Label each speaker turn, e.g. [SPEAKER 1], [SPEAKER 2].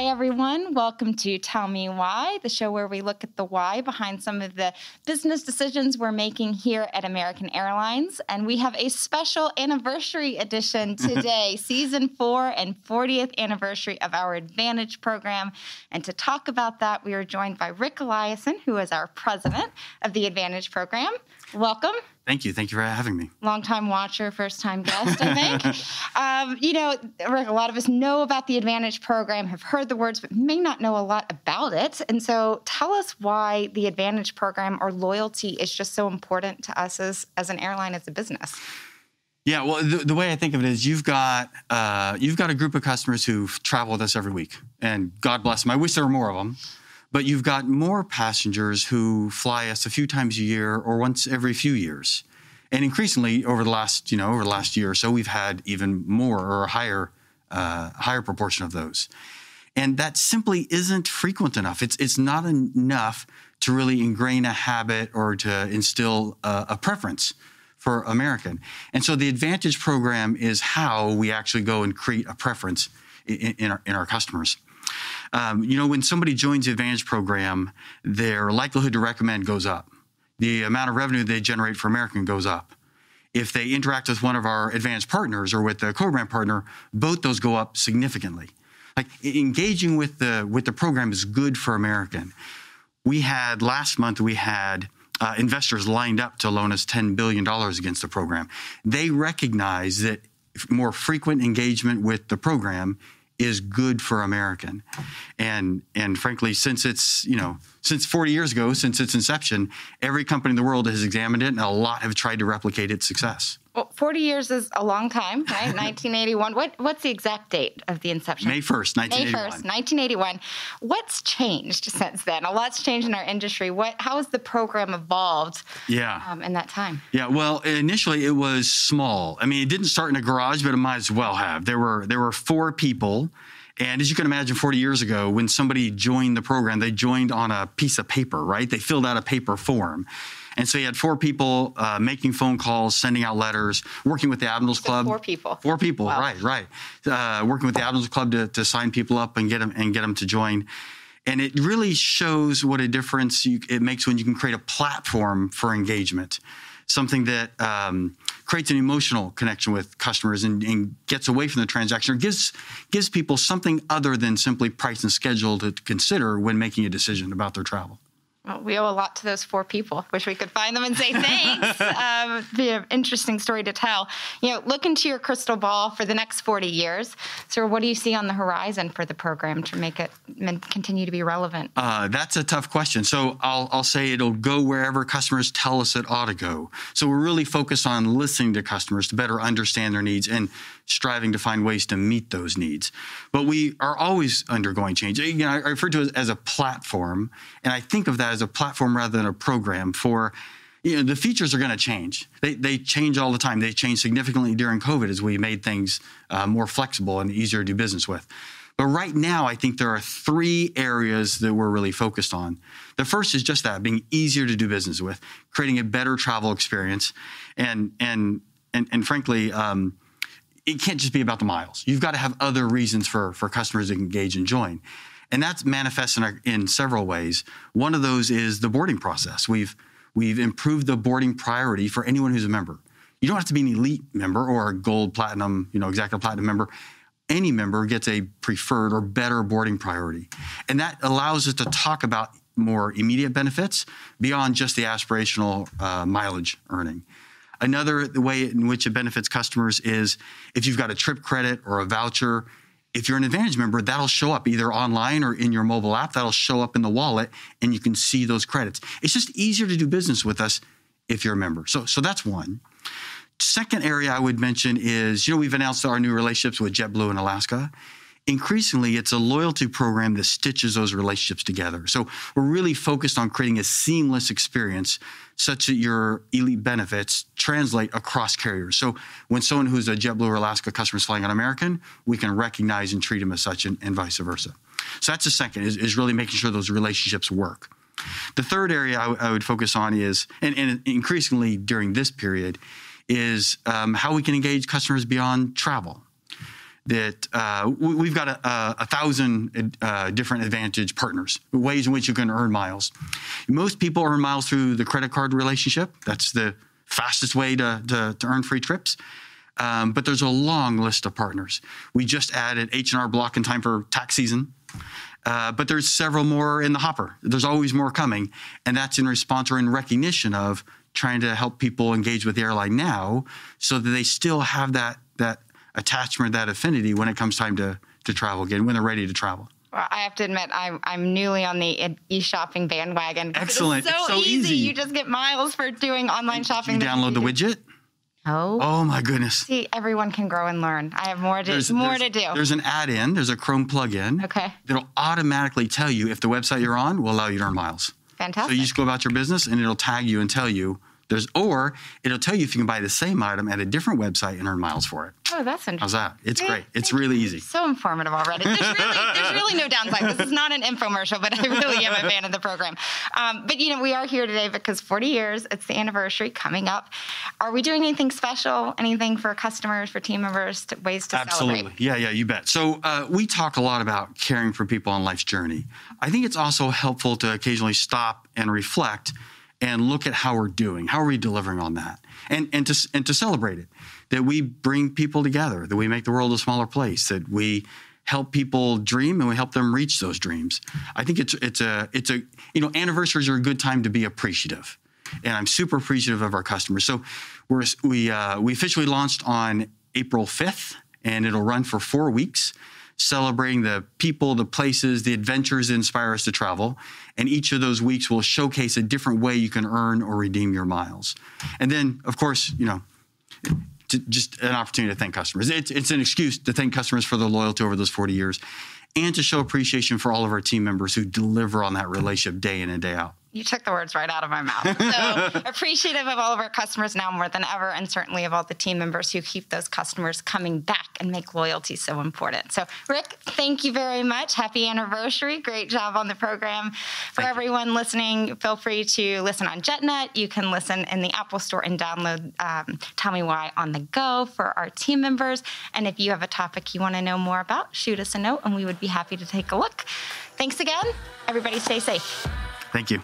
[SPEAKER 1] Hi, everyone. Welcome to Tell Me Why, the show where we look at the why behind some of the business decisions we're making here at American Airlines. And we have a special anniversary edition today, Season 4 and 40th anniversary of our Advantage program. And to talk about that, we are joined by Rick Eliason, who is our president of the Advantage program. Welcome.
[SPEAKER 2] Thank you. Thank you for having me.
[SPEAKER 1] Long-time watcher, first-time guest, I think. Rick, a lot of us know about the Advantage program, have heard the words, but may not know a lot about it. And so tell us why the Advantage program or loyalty is just so important to us as an airline, as a business.
[SPEAKER 2] Yeah, well, the way I think of it is you've got a group of customers who travel with us every week, and God bless them. I wish there were more of them. But you've got more passengers who fly us a few times a year or once every few years. And increasingly over the last year or so, we've had even more or a higher proportion of those. And that simply isn't frequent enough. It's not enough to really ingrain a habit or to instill a preference for American. And so the Advantage program is how we actually go and create a preference in our customers. When somebody joins the Advantage program, their likelihood to recommend goes up. The amount of revenue they generate for American goes up. If they interact with one of our Advantage partners or with the co-brand partner, both those go up significantly. Like engaging with the program is good for American. Last month we had investors lined up to loan us $10 billion against the program. They recognize that more frequent engagement with the program is good for American. And frankly, since 40 years ago, since its inception, every company in the world has examined it, and a lot have tried to replicate its success.
[SPEAKER 1] Well, 40 years is a long time, right? 1981. What's the exact date of the inception?
[SPEAKER 2] May 1st, 1981.
[SPEAKER 1] May 1st, 1981. What's changed since then? A lot's changed in our industry. How has the program evolved in that time?
[SPEAKER 2] Yeah, well, initially it was small. I mean, it didn't start in a garage, but it might as well have. There were 4 people. And as you can imagine, 40 years ago, when somebody joined the program, they joined on a piece of paper, right? They filled out a paper form. And so you had 4 people making phone calls, sending out letters, working with the Admirals Club.
[SPEAKER 1] 4 people.
[SPEAKER 2] 4 people,
[SPEAKER 1] wow.
[SPEAKER 2] right. Working with the Admirals Club to sign people up and get them to join. And it really shows what a difference it makes when you can create a platform for engagement, something that creates an emotional connection with customers and gets away from the transaction, or gives people something other than simply price and schedule to consider when making a decision about their travel.
[SPEAKER 1] Well, we owe a lot to those 4 people. Wish we could find them and say thanks. Be an interesting story to tell. Look into your crystal ball for the next 40 years. So what do you see on the horizon for the program to make it continue to be relevant?
[SPEAKER 2] That's a tough question. So I'll say it'll go wherever customers tell us it ought to go. So we're really focused on listening to customers to better understand their needs and striving to find ways to meet those needs. But we are always undergoing change. I refer to it as a platform, and I think of that as a platform rather than a program for, the features are going to change. They change all the time. They changed significantly during COVID as we made things more flexible and easier to do business with. But right now, I think there are 3 areas that we're really focused on. The first is just that, being easier to do business with, creating a better travel experience, and frankly, it can't just be about the miles. You've got to have other reasons for customers to engage and join. And that's manifests in several ways. One of those is the boarding process. We've improved the boarding priority for anyone who's a member. You don't have to be an elite member or a gold, platinum, executive platinum member. Any member gets a preferred or better boarding priority. And that allows us to talk about more immediate benefits beyond just the aspirational mileage earning. Another way in which it benefits customers is if you've got a trip credit or a voucher. If you're an Advantage member, that'll show up either online or in your mobile app. That'll show up in the wallet, and you can see those credits. It's just easier to do business with us if you're a member. So that's one. Second area I would mention is, we've announced our new relationships with JetBlue and Alaska. Increasingly, it's a loyalty program that stitches those relationships together. So we're really focused on creating a seamless experience such that your elite benefits translate across carriers. So when someone who's a JetBlue or Alaska customer is flying on American, we can recognize and treat them as such and vice versa. So that's the second, is really making sure those relationships work. The third area I would focus on is, and increasingly during this period, is how we can engage customers beyond travel. that we've got 1,000 different Advantage partners, ways in which you can earn miles. Most people earn miles through the credit card relationship. That's the fastest way to earn free trips. But there's a long list of partners. We just added H&R Block in time for tax season. But there's several more in the hopper. There's always more coming. And that's in response or in recognition of trying to help people engage with the airline now so that they still have that attachment, that affinity when it comes time to travel again, when they're ready to travel.
[SPEAKER 1] Well, I have to admit, I'm newly on the e-shopping bandwagon.
[SPEAKER 2] Excellent.
[SPEAKER 1] It's so easy. You just get miles for doing online shopping.
[SPEAKER 2] You download the widget?
[SPEAKER 1] Oh
[SPEAKER 2] my goodness.
[SPEAKER 1] See, everyone can grow and learn. I have more to do.
[SPEAKER 2] There's an add-in. There's a Chrome plugin.
[SPEAKER 1] Okay.
[SPEAKER 2] That'll automatically tell you if the website you're on will allow you to earn miles.
[SPEAKER 1] Fantastic.
[SPEAKER 2] So you just go about your business and it'll tag you and tell you or it'll tell you if you can buy the same item at a different website and earn miles for it.
[SPEAKER 1] Oh, that's interesting.
[SPEAKER 2] How's that? It's great. It's really easy.
[SPEAKER 1] So informative already. There's really no downside. This is not an infomercial, but I really am a fan of the program. But, we are here today because 40 years, it's the anniversary coming up. Are we doing anything special, anything for customers, for team members, ways to
[SPEAKER 2] Absolutely.
[SPEAKER 1] celebrate?
[SPEAKER 2] Yeah, you bet. So we talk a lot about caring for people on life's journey. I think it's also helpful to occasionally stop and reflect and look at how we're doing, how are we delivering on that, and to celebrate it, that we bring people together, that we make the world a smaller place, that we help people dream and we help them reach those dreams. I think anniversaries are a good time to be appreciative, and I'm super appreciative of our customers. So we officially launched on April 5th, and it'll run for 4 weeks, celebrating the people, the places, the adventures that inspire us to travel. And each of those weeks will showcase a different way you can earn or redeem your miles. And then, of course, just an opportunity to thank customers. It's an excuse to thank customers for their loyalty over those 40 years and to show appreciation for all of our team members who deliver on that relationship day in and day out.
[SPEAKER 1] You took the words right out of my mouth. So appreciative of all of our customers now more than ever, and certainly of all the team members who keep those customers coming back and make loyalty so important. So, Rick, thank you very much. Happy anniversary. Great job on the program. For everyone listening, feel free to listen on JetNet. You can listen in the Apple Store and download Tell Me Why on the go for our team members. And if you have a topic you want to know more about, shoot us a note, and we would be happy to take a look. Thanks again. Everybody stay safe.
[SPEAKER 2] Thank you.